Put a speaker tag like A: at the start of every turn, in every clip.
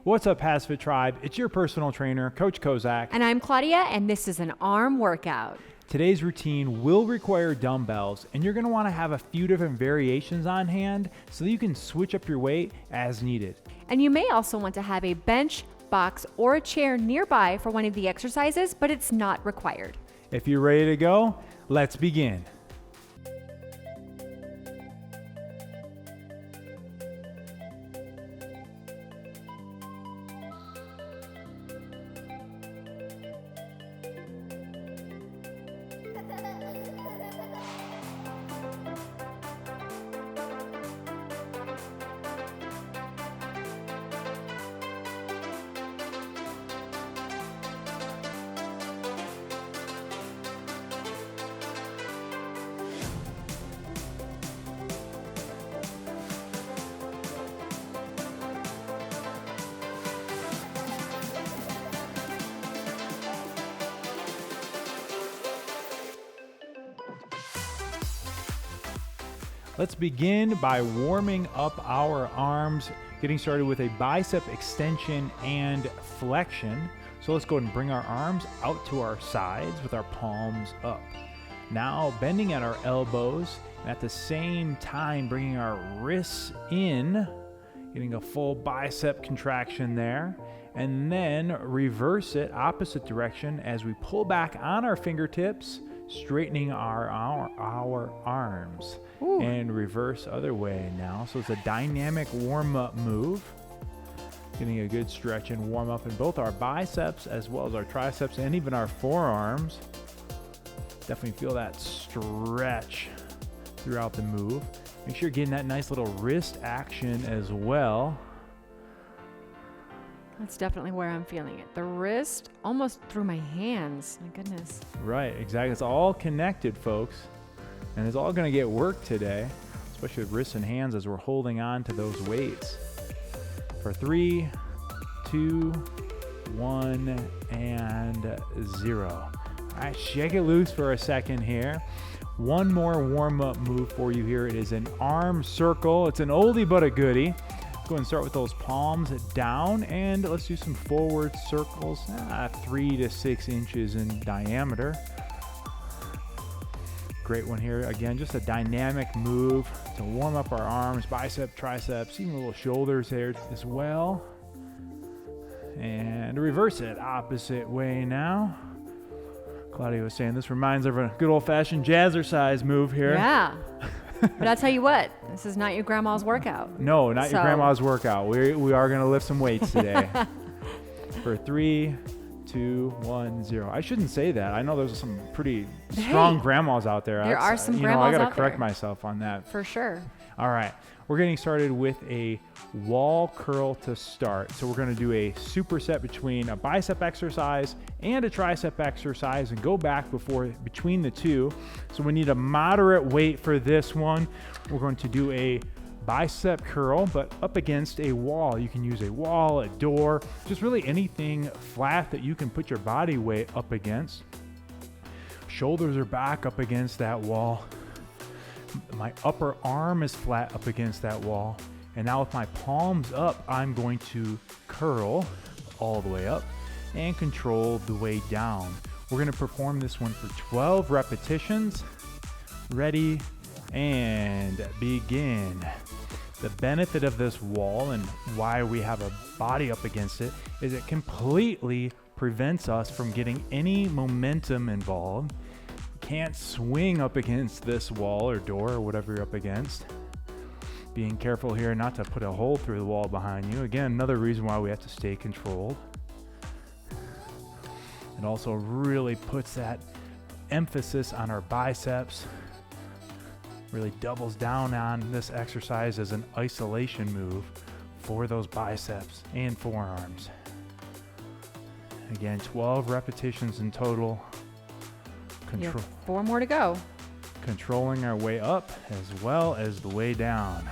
A: What's up, HASfit Tribe? It's your personal trainer, Coach Kozak.
B: And I'm Claudia, and this is an arm workout.
A: Today's routine will require dumbbells, and you're going to want to have a few different variations on hand so that you can switch up your weight as needed.
B: And you may also want to have a bench, box, or a chair nearby for one of the exercises, but it's not required.
A: If you're ready to go, let's begin. Let's begin by warming up our arms, getting started with a bicep extension and flexion. So let's go ahead and bring our arms out to our sides with our palms up. Now bending at our elbows, and at the same time bringing our wrists in, getting a full bicep contraction there, and then reverse it opposite direction as we pull back on our fingertips, straightening our arms.
B: Ooh.
A: And reverse other way now. So it's a dynamic warm-up move. Getting a good stretch and warm up in both our biceps as well as our triceps and even our forearms. Definitely feel that stretch throughout the move. Make sure you're getting that nice little wrist action as well.
B: That's definitely where I'm feeling it. The wrist almost through my hands. My goodness.
A: Right, exactly. It's all connected, folks. And it's all going to get work today, especially with wrists and hands as we're holding on to those weights. For 3, 2, 1, and 0. All right, shake it loose for a second here. One more warm-up move for you here. It is an arm circle. It's an oldie but a goodie. Go and start with those palms down, and let's do some forward circles, 3 to 6 inches in diameter. Great one here. Again, just a dynamic move to warm up our arms, bicep, triceps, even little shoulders there as well. And reverse it opposite way now. Claudia was saying this reminds her of a good old-fashioned jazzercise move here.
B: Yeah. But I'll tell you what, this is not your grandma's workout.
A: No, not your grandma's workout. We are going to lift some weights today. For 3, 2, 1, 0. I shouldn't say that. I know there's some pretty strong grandmas out there.
B: There are some grandmas out there.
A: I got to correct myself on that.
B: For sure.
A: All right. We're getting started with a wall curl to start. So we're going to do a superset between a bicep exercise and a tricep exercise and go back between the two. So we need a moderate weight for this one. We're going to do a bicep curl, but up against a wall. You can use a wall, a door, just really anything flat that you can put your body weight up against. Shoulders are back up against that wall. My upper arm is flat up against that wall. And now with my palms up, I'm going to curl all the way up and control the way down. We're going to perform this one for 12 repetitions. Ready and begin. The benefit of this wall and why we have a body up against it is it completely prevents us from getting any momentum involved. Can't swing up against this wall or door or whatever you're up against. Being careful here not to put a hole through the wall behind you. Again, another reason why we have to stay controlled. It also really puts that emphasis on our biceps. Really doubles down on this exercise as an isolation move for those biceps and forearms. Again, 12 repetitions in total.
B: You have 4 more to go.
A: Controlling our way up as well as the way down.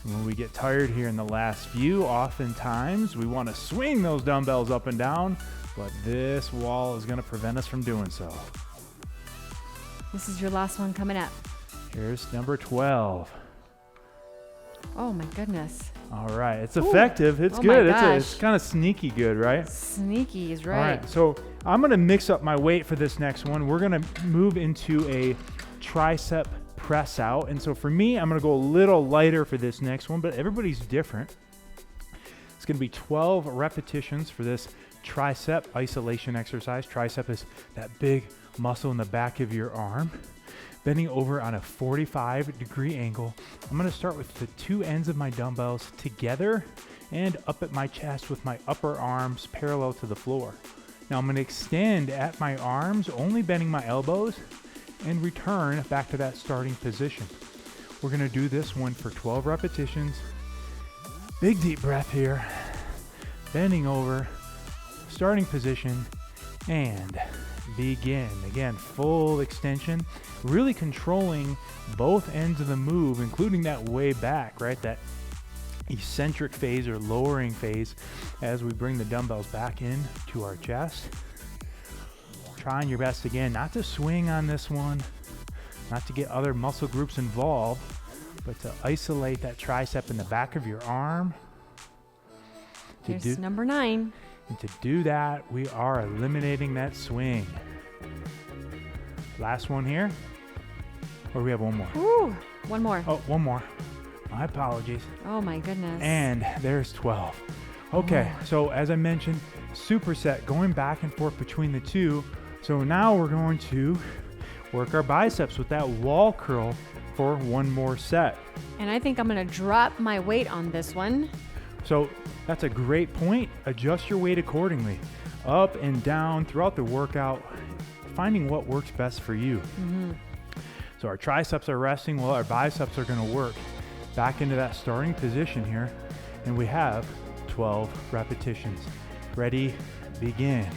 A: When we get tired here in the last few, oftentimes we want to swing those dumbbells up and down, but this wall is going to prevent us from doing so.
B: This is your last one coming up.
A: Here's number 12.
B: Oh my goodness.
A: All right, it's effective. It's
B: Oh
A: good.
B: my
A: It's
B: gosh.
A: kind of sneaky good, right?
B: Sneaky is
A: All
B: right.
A: right, so I'm gonna mix up my weight for this next one. We're gonna move into a tricep press out. And so for me, I'm gonna go a little lighter for this next one, but everybody's different. It's gonna be 12 repetitions for this tricep isolation exercise. Tricep is that big muscle in the back of your arm. Bending over on a 45-degree angle. I'm gonna start with the two ends of my dumbbells together and up at my chest with my upper arms parallel to the floor. Now I'm gonna extend at my arms, only bending my elbows, and return back to that starting position. We're gonna do this one for 12 repetitions. Big deep breath here. Bending over, starting position, and begin. Again, full extension, really controlling both ends of the move, including that way back, right? That eccentric phase or lowering phase as we bring the dumbbells back in to our chest. Trying your best again, not to swing on this one, not to get other muscle groups involved, but to isolate that tricep in the back of your arm.
B: Here's number 9.
A: And to do that, we are eliminating that swing. Last one here. Or we have one more?
B: Ooh, one more.
A: Oh, one more. My apologies.
B: Oh my goodness.
A: And there's 12. Okay, so as I mentioned, superset, going back and forth between the two. So now we're going to work our biceps with that wall curl for one more set.
B: And I think I'm gonna drop my weight on this one.
A: So that's a great point. Adjust your weight accordingly, up and down throughout the workout, finding what works best for you. So our triceps are resting while our biceps are gonna work back into that starting position here. And we have 12 repetitions. Ready, begin.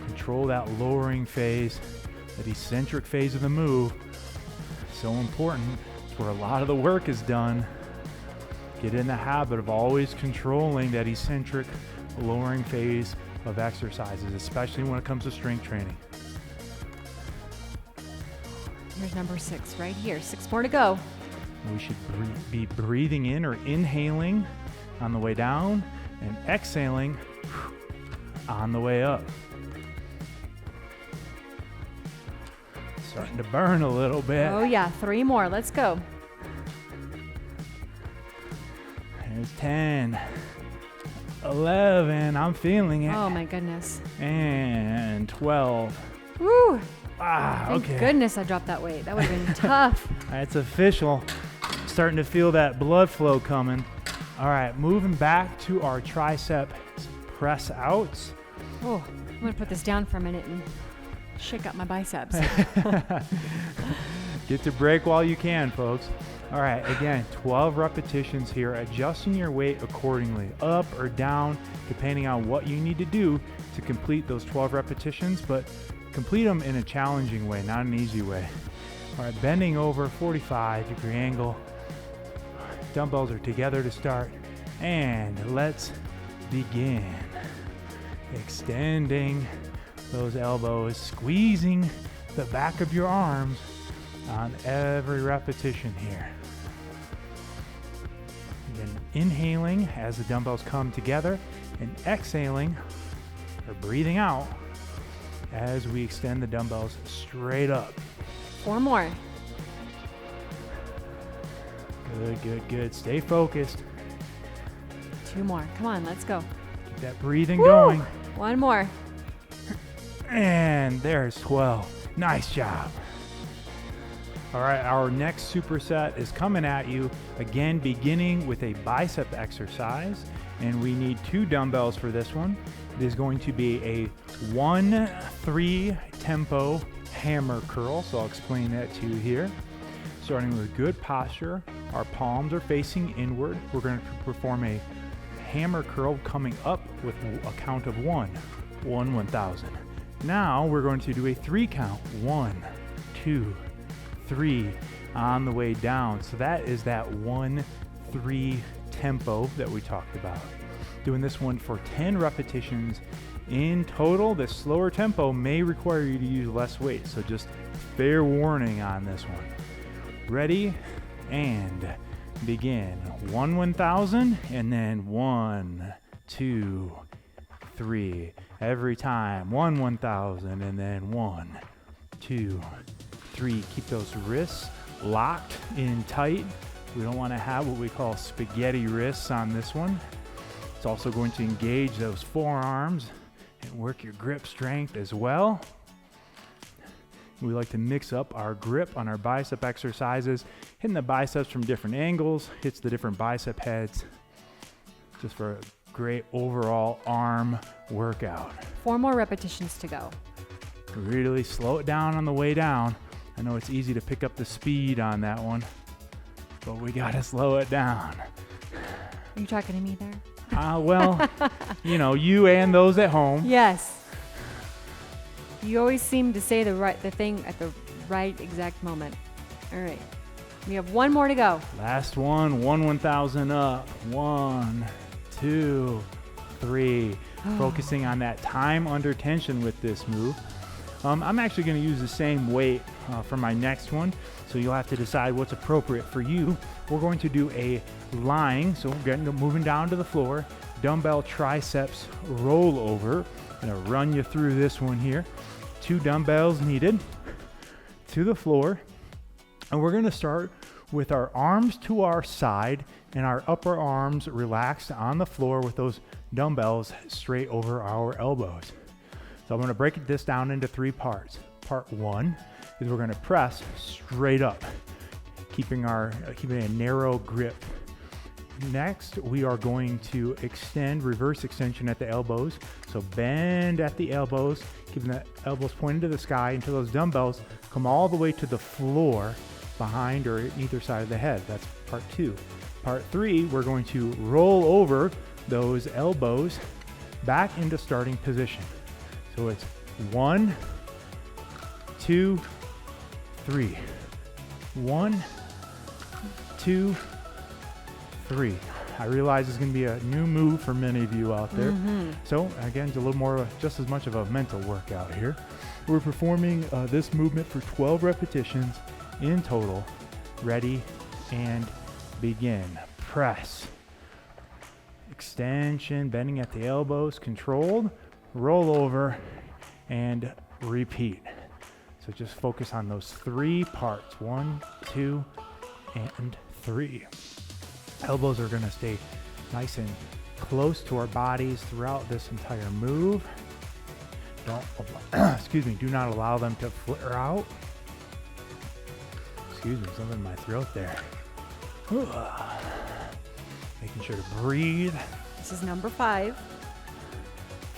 A: Control that lowering phase, that eccentric phase of the move. So important. It's where a lot of the work is done. Get in the habit of always controlling that eccentric lowering phase of exercises, especially when it comes to strength training.
B: Here's number 6 right here. 6 more to go.
A: We should be breathing in or inhaling on the way down and exhaling on the way up. Starting to burn a little bit.
B: Oh yeah, 3 more. Let's go.
A: There's 10, 11, I'm feeling it.
B: Oh my goodness.
A: And 12.
B: Woo!
A: Okay.
B: Thank goodness I dropped that weight. That would have been tough.
A: It's official. Starting to feel that blood flow coming. All right, moving back to our tricep press outs.
B: Oh, I'm gonna put this down for a minute and shake out my biceps.
A: Get to break while you can, folks. All right, again, 12 repetitions here, adjusting your weight accordingly, up or down, depending on what you need to do to complete those 12 repetitions, but complete them in a challenging way, not an easy way. All right, bending over, 45-degree angle. Dumbbells are together to start, and let's begin. Extending those elbows, squeezing the back of your arms on every repetition here. Again, inhaling as the dumbbells come together and exhaling or breathing out as we extend the dumbbells straight up.
B: 4 more.
A: Good, good, good. Stay focused.
B: 2 more. Come on, let's go.
A: Keep that breathing
B: Woo!
A: going.
B: 1 more.
A: And there's 12. Nice job. All right, our next superset is coming at you, again, beginning with a bicep exercise, and we need 2 dumbbells for this one. It is going to be a 1-3 tempo hammer curl, so I'll explain that to you here. Starting with good posture, our palms are facing inward. We're going to perform a hammer curl coming up with a count of 1, 1,000. Now we're going to do a 3 count, 1, 2, 3 on the way down. So that is that 1-3 tempo that we talked about. Doing this one for 10 repetitions in total. The slower tempo may require you to use less weight, so just fair warning on this one. Ready and begin. 1,000, and then 1, 2, 3. Every time, 1,000, and then 1, 2, 3. Keep those wrists locked in tight. We don't want to have what we call spaghetti wrists on this one. It's also going to engage those forearms and work your grip strength as well. We like to mix up our grip on our bicep exercises, hitting the biceps from different angles, hits the different bicep heads, just for a great overall arm workout.
B: 4 more repetitions to go.
A: Really slow it down on the way down. I know it's easy to pick up the speed on that one, but we gotta slow it down.
B: Are you talking to me there?
A: Well, you and those at home.
B: Yes. You always seem to say the thing at the right exact moment. All right. We have 1 more to go.
A: Last one, 1,000 up. 1, 2, 3. Focusing on that time under tension with this move. I'm actually going to use the same weight for my next one, so you'll have to decide what's appropriate for you. We're going to do a lying, so we're moving down to the floor, dumbbell triceps rollover. I'm going to run you through this one here. 2 dumbbells needed to the floor, and we're going to start with our arms to our side and our upper arms relaxed on the floor with those dumbbells straight over our elbows. So I'm going to break this down into 3 parts. Part 1 is we're going to press straight up, keeping a narrow grip. Next, we are going to extend, reverse extension at the elbows. So bend at the elbows, keeping the elbows pointed to the sky until those dumbbells come all the way to the floor behind or either side of the head. That's part 2. Part 3, we're going to roll over those elbows back into starting position. So it's 1, 2, 3. 1, 2, 3. I realize it's going to be a new move for many of you out there. So again, it's a little more, just as much of a mental workout here. We're performing this movement for 12 repetitions in total. Ready and begin. Press. Extension, bending at the elbows, controlled. Roll over and repeat. So just focus on those 3 parts. 1, 2, and 3. Elbows are going to stay nice and close to our bodies throughout this entire move. Do not allow them to flare out. Something in my throat there. Making sure to breathe.
B: This is number 5.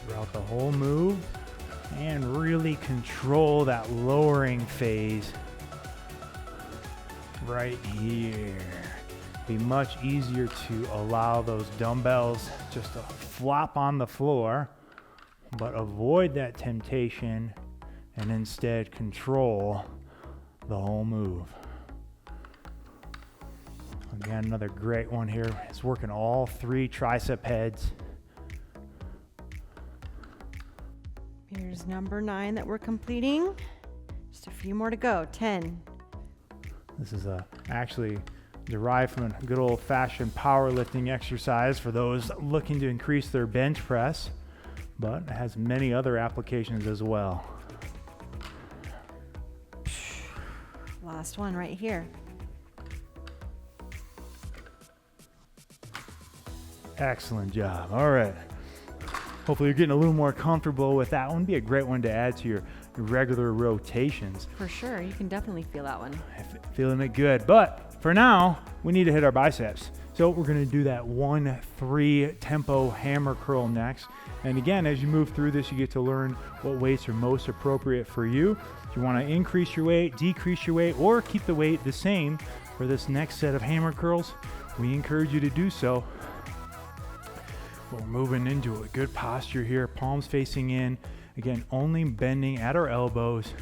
A: Throughout the whole move, and really control that lowering phase right here. Be much easier to allow those dumbbells just to flop on the floor, but avoid that temptation and instead control the whole move. Again, another great one here. It's working all 3 tricep heads.
C: Here's number 9 that we're completing. Just a few more to go. 10.
A: This is actually derived from a good old-fashioned powerlifting exercise for those looking to increase their bench press, but it has many other applications as well.
C: Last one right here.
A: Excellent job. All right. Hopefully you're getting a little more comfortable with that one. Be a great one to add to your regular rotations.
B: For sure. You can definitely feel that one.
A: Feeling it good. But for now, we need to hit our biceps. So we're going to do that 1-3 tempo hammer curl next. And again, as you move through this, you get to learn what weights are most appropriate for you. If you want to increase your weight, decrease your weight, or keep the weight the same for this next set of hammer curls, we encourage you to do so. We're moving into a good posture here, palms facing in. Again, only bending at our elbows.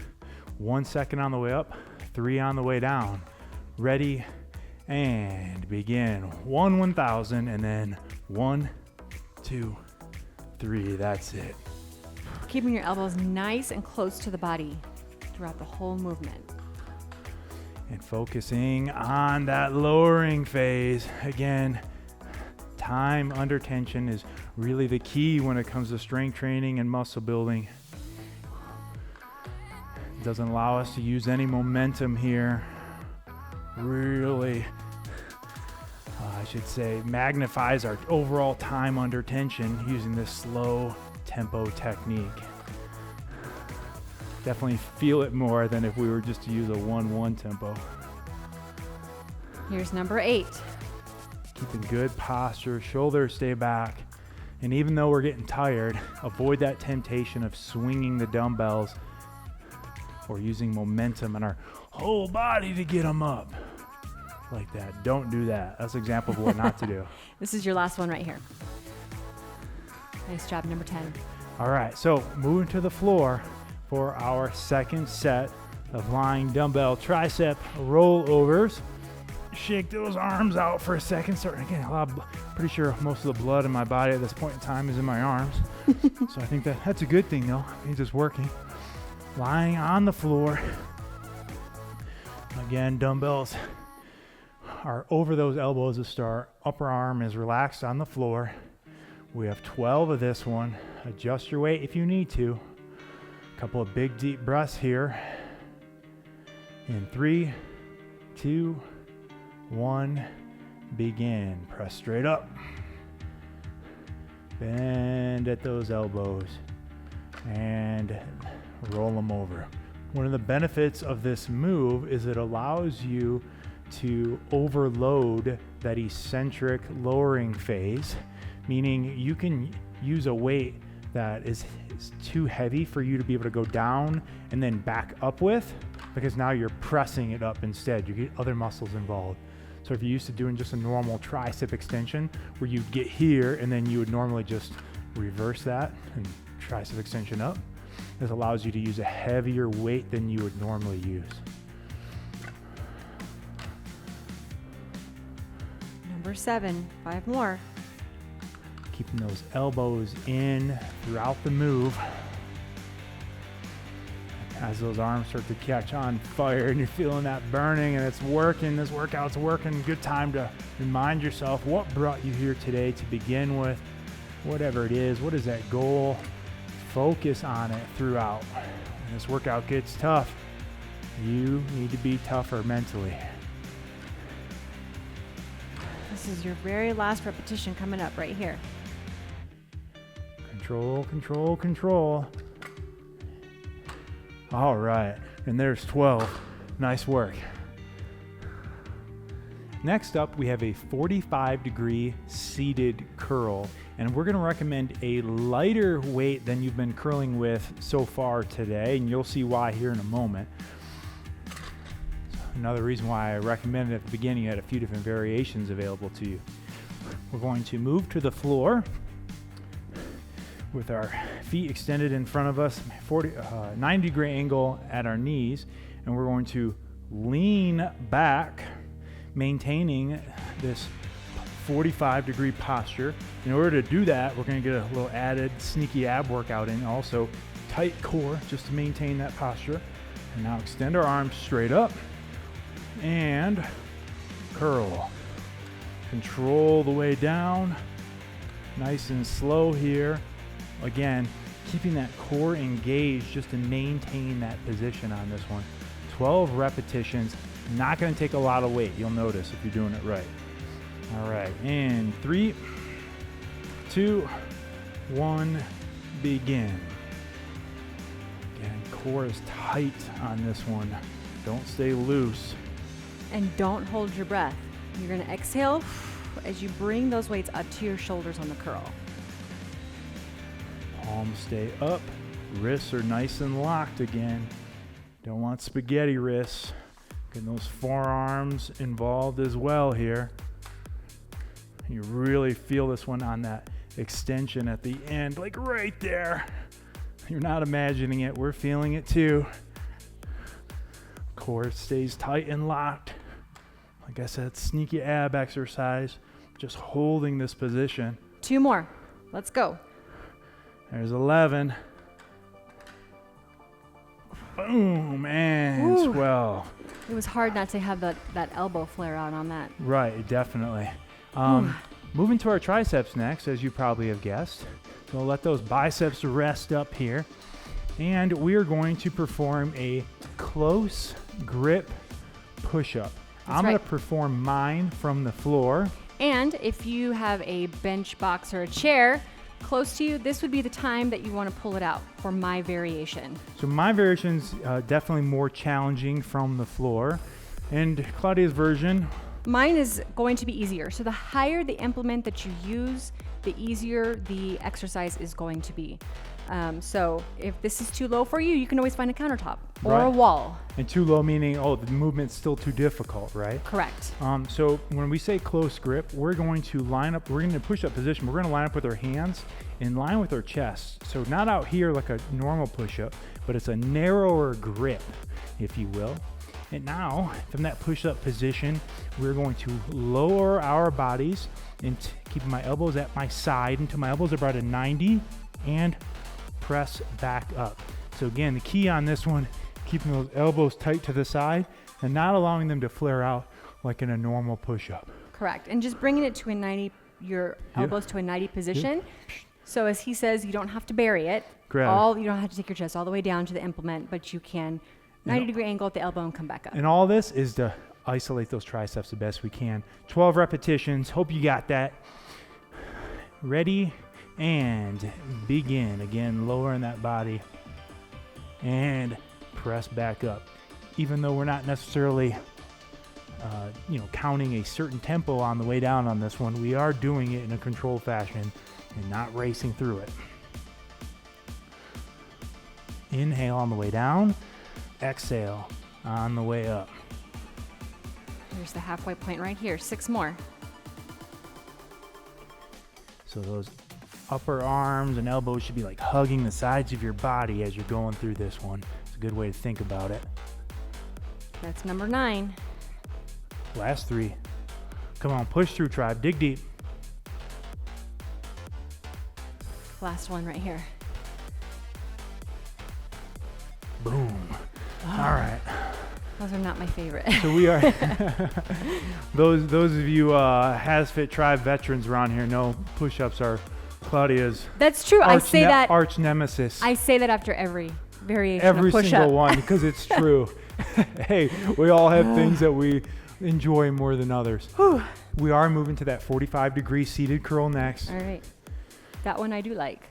A: 1 second on the way up, 3 on the way down. Ready and begin. 1,000, and then 1, 2, 3. That's it.
B: Keeping your elbows nice and close to the body throughout the whole movement.
A: And focusing on that lowering phase. Again, time under tension is really the key when it comes to strength training and muscle building. It doesn't allow us to use any momentum here. Really, I should say, magnifies our overall time under tension using this slow tempo technique. Definitely feel it more than if we were just to use a 1-1 tempo.
B: Here's number 8.
A: Keeping good posture, shoulders stay back. And even though we're getting tired, avoid that temptation of swinging the dumbbells or using momentum in our whole body to get them up. Like that. Don't do that. That's an example of what not to do.
B: This is your last one right here. Nice job, number 10.
A: All right, so moving to the floor for our second set of lying dumbbell tricep rollovers. Shake those arms out for a second. Starting again, pretty sure most of the blood in my body at this point in time is in my arms. So I think that's a good thing though. It means it's working. Lying on the floor. Again, dumbbells are over those elbows to start. Upper arm is relaxed on the floor. We have 12 of this one. Adjust your weight if you need to. A couple of big deep breaths here. In 3, 2, 1, begin. Press straight up. Bend at those elbows and roll them over. One of the benefits of this move is it allows you to overload that eccentric lowering phase, meaning you can use a weight that is too heavy for you to be able to go down and then back up with, because now you're pressing it up instead. You get other muscles involved. So if you're used to doing just a normal tricep extension where you get here and then you would normally just reverse that and tricep extension up, this allows you to use a heavier weight than you would normally use.
C: Number 7, 5 more.
A: Keeping those elbows in throughout the move. As those arms start to catch on fire and you're feeling that burning and it's working, this workout's working, good time to remind yourself what brought you here today to begin with. Whatever it is, what is that goal? Focus on it throughout. When this workout gets tough, you need to be tougher mentally.
C: This is your very last repetition coming up right here.
A: Control, control, control. All right, and there's 12. Nice work. Next up, we have a 45-degree seated curl, and we're going to recommend a lighter weight than you've been curling with so far today, and you'll see why here in a moment. Another reason why I recommended at the beginning, you had a few different variations available to you. We're going to move to the floor with our feet extended in front of us, 90-degree angle at our knees, and we're going to lean back, maintaining this 45-degree posture. In order to do that, we're going to get a little added sneaky ab workout in, also tight core just to maintain that posture. And now extend our arms straight up and curl. Control the way down, nice and slow here. Again, keeping that core engaged just to maintain that position on this one. 12 repetitions, not going to take a lot of weight, you'll notice if you're doing it right. All right, and 3, 2, 1, begin. Again, core is tight on this one. Don't stay loose.
B: And don't hold your breath. You're going to exhale as you bring those weights up to your shoulders on the curl.
A: Palms stay up, wrists are nice and locked again. Don't want spaghetti wrists. Getting those forearms involved as well here. You really feel this one on that extension at the end, like right there. You're not imagining it, we're feeling it too. Core stays tight and locked. Like I said, sneaky ab exercise, just holding this position.
B: 2 more, let's go.
A: There's 11. Boom, and
B: Woo.
A: 12.
B: It was hard not to have that elbow flare out on that.
A: Right, definitely. Moving to our triceps next, as you probably have guessed. So we'll let those biceps rest up here. And we are going to perform a close grip push-up. I'm going to perform mine from the floor.
B: And if you have a bench box or a chair close to you, this would be the time that you want to pull it out for my variation.
A: So my variation's definitely more challenging from the floor. And Claudia's version?
B: Mine is going to be easier. So the higher the implement that you use, the easier the exercise is going to be. So if this is too low for you, you can always find a countertop or a wall.
A: And too low meaning, oh, the movement's still too difficult, right?
B: Correct.
A: So when we say close grip, we're going to line up, we're going to push up position. We're going to line up with our hands in line with our chest. So not out here like a normal push-up, but it's a narrower grip, if you will. And now from that push-up position, we're going to lower our bodies and keeping my elbows at my side until my elbows are about at 90 and press back up. So again, the key on this one, keeping those elbows tight to the side and not allowing them to flare out like in a normal push-up.
B: Correct. And just bringing it to a 90, your elbows to a 90 position. So as he says, you don't have to bury it. You don't have to take your chest all the way down to the implement, but you can 90-degree angle at the elbow and come back up.
A: And all this is to isolate those triceps the best we can. 12 repetitions. Hope you got that. Ready? And begin. Again, lowering that body and press back up. Even though we're not necessarily, counting a certain tempo on the way down on this one, we are doing it in a controlled fashion and not racing through it. Inhale on the way down. Exhale on the way up.
B: Here's the halfway point right here. 6 more.
A: So those upper arms and elbows should be like hugging the sides of your body as you're going through this one. It's a good way to think about it.
B: That's number 9.
A: Last 3. Come on, push through, tribe. Dig deep.
B: Last one right here.
A: Boom. All right.
B: Those are not my favorite.
A: So we are those of you HASfit tribe veterans around here know push-ups are Claudia's.
B: That's true. I say that
A: arch nemesis.
B: I say that after every variation
A: every
B: of push-up.
A: single one because it's true. Hey, we all have things that we enjoy more than others. We are moving to that 45-degree seated curl next.
B: All right. That one I do like.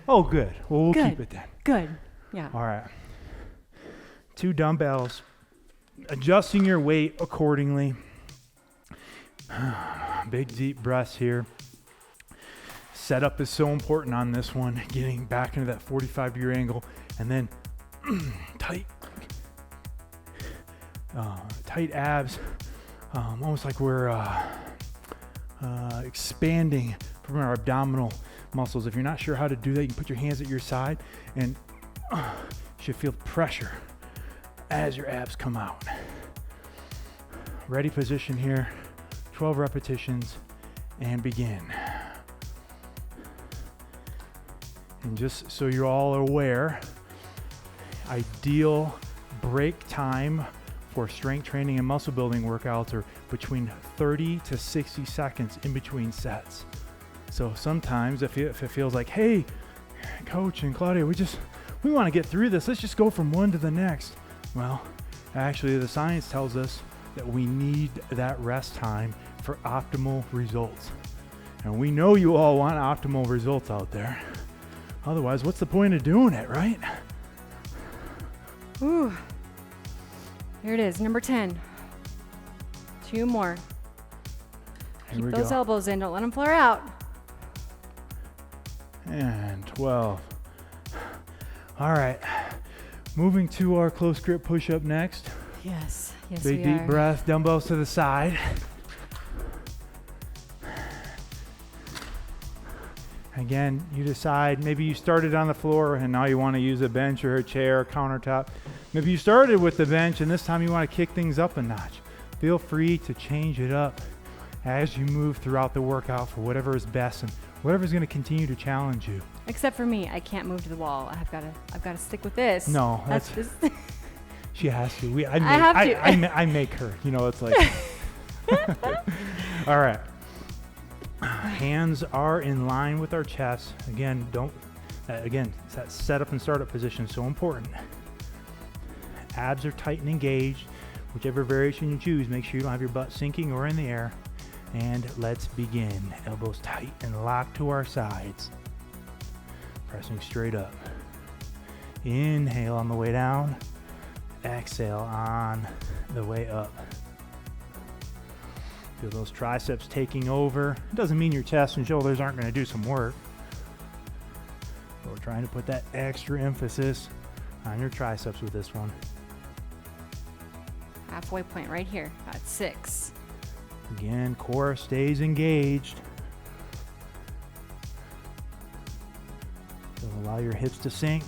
A: Oh, good. Well, we'll keep it then.
B: Good. Yeah.
A: All right. 2 dumbbells. Adjusting your weight accordingly. Big deep breaths here. Setup is so important on this one. Getting back into that 45-degree angle and then tight abs. Almost like we're expanding from our abdominal muscles. If you're not sure how to do that, you can put your hands at your side and you should feel pressure as your abs come out. Ready position here, 12 repetitions, and begin. And just so you're all aware, ideal break time for strength training and muscle building workouts are between 30 to 60 seconds in between sets. So sometimes if it feels like, hey, Coach and Claudia, we want to get through this, let's just go from one to the next. Well, actually the science tells us that we need that rest time for optimal results. And we know you all want optimal results out there. Otherwise, what's the point of doing it, right?
B: Ooh. Here it is, number 10. 2 more. Keep those elbows in, don't let them flare out.
A: And 12. All right. Moving to our close grip push-up next.
B: Yes,
A: Big deep breath, dumbbells to the side. Again, you decide, maybe you started on the floor and now you want to use a bench or a chair or countertop. Maybe you started with the bench and this time you want to kick things up a notch. Feel free to change it up as you move throughout the workout for whatever is best and whatever is going to continue to challenge you.
B: Except for me, I can't move to the wall. I've got to stick with this.
A: No, that's She has to. I make her. You know, it's like. All right. Hands are in line with our chest. Again, it's that setup and startup position is so important. Abs are tight and engaged. Whichever variation you choose, make sure you don't have your butt sinking or in the air. And let's begin. Elbows tight and locked to our sides. Pressing straight up. Inhale on the way down. Exhale on the way up. Feel those triceps taking over. It doesn't mean your chest and shoulders aren't going to do some work. But we're trying to put that extra emphasis on your triceps with this one.
B: Halfway point right here. Got 6.
A: Again, core stays engaged. Don't allow your hips to sink.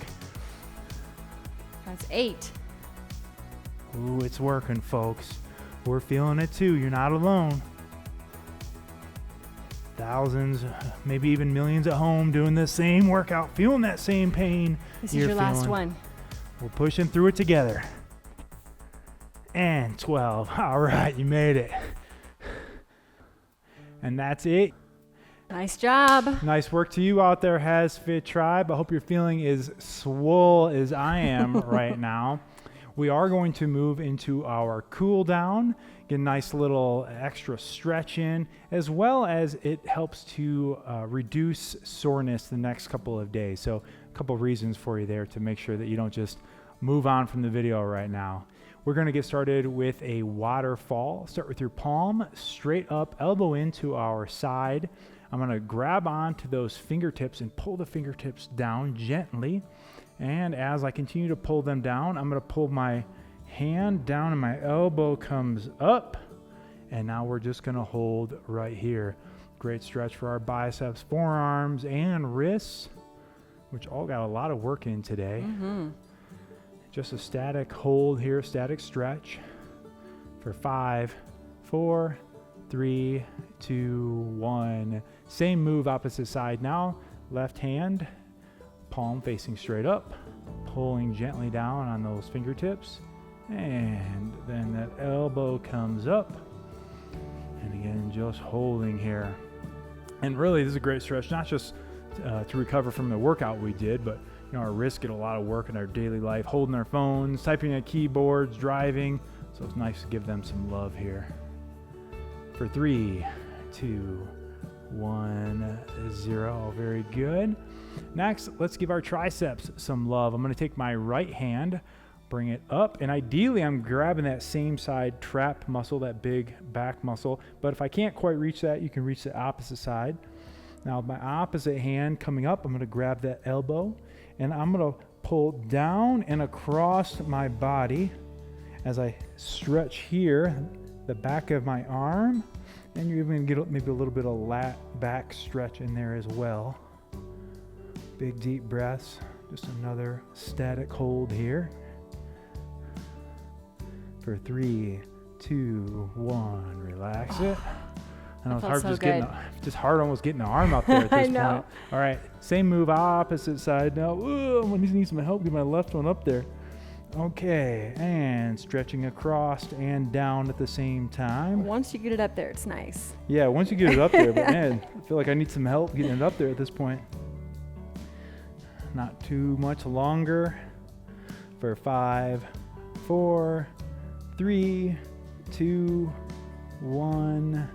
B: That's 8.
A: Ooh, it's working, folks. We're feeling it too. You're not alone. Thousands, maybe even millions at home doing the same workout, feeling that same pain.
B: This is your last one.
A: We're pushing through it together. And 12. All right, you made it. And that's it.
B: Nice job.
A: Nice work to you out there, HASfit Tribe. I hope you're feeling as swole as I am right now. We are going to move into our cool down, get a nice little extra stretch in, as well as it helps to reduce soreness the next couple of days. So a couple of reasons for you there to make sure that you don't just move on from the video right now. We're going to get started with a waterfall. Start with your palm straight up, elbow into our side. I'm going to grab onto those fingertips and pull the fingertips down gently. And as I continue to pull them down, I'm going to pull my hand down and my elbow comes up. And now we're just going to hold right here. Great stretch for our biceps, forearms, and wrists, which all got a lot of work in today. Mm-hmm. Just a static hold here, static stretch for 5, 4, 3, 2, 1. Same move, opposite side now. Left hand, palm facing straight up, pulling gently down on those fingertips. And then that elbow comes up. And again, just holding here. And really, this is a great stretch, not just to recover from the workout we did, but you know, our wrists get a lot of work in our daily life, holding our phones, typing at keyboards, driving. So it's nice to give them some love here. For 3, 2, 1, 0. Very good. Next, let's give our triceps some love. I'm going to take my right hand, bring it up, and ideally I'm grabbing that same side trap muscle, that big back muscle. But if I can't quite reach that, you can reach the opposite side. Now with my opposite hand coming up, I'm going to grab that elbow, and I'm going to pull down and across my body as I stretch here, the back of my arm, and you're even going to get maybe a little bit of lat back stretch in there as well. Big deep breaths, just another static hold here. For 3, 2, 1, relax it. I know it's hard just hard almost getting the arm up there at this point. All right, same move, opposite side now. Ooh, I'm gonna need some help, get my left one up there. Okay, and stretching across and down at the same time.
B: Once you get it up there, it's nice.
A: Yeah, once you get it up there, but man, I feel like I need some help getting it up there at this point. Not too much longer. For 5, 4, 3, 2, 1,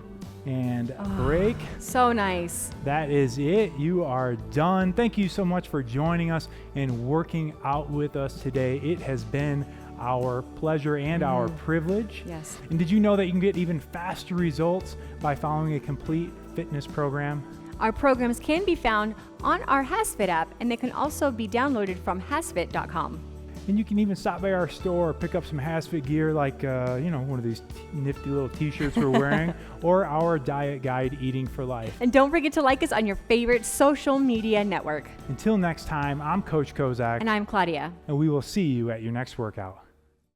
A: and break.
B: So nice.
A: That is it. You are done. Thank you so much for joining us and working out with us today. It has been our pleasure and our privilege.
B: Yes.
A: And did you know that you can get even faster results by following a complete fitness program?
B: Our programs can be found on our HASfit app, and they can also be downloaded from HASfit.com.
A: And you can even stop by our store, pick up some HASfit gear like, one of these nifty little t-shirts we're wearing, or our diet guide, Eating for Life.
B: And don't forget to like us on your favorite social media network.
A: Until next time, I'm Coach Kozak.
B: And I'm Claudia.
A: And we will see you at your next workout.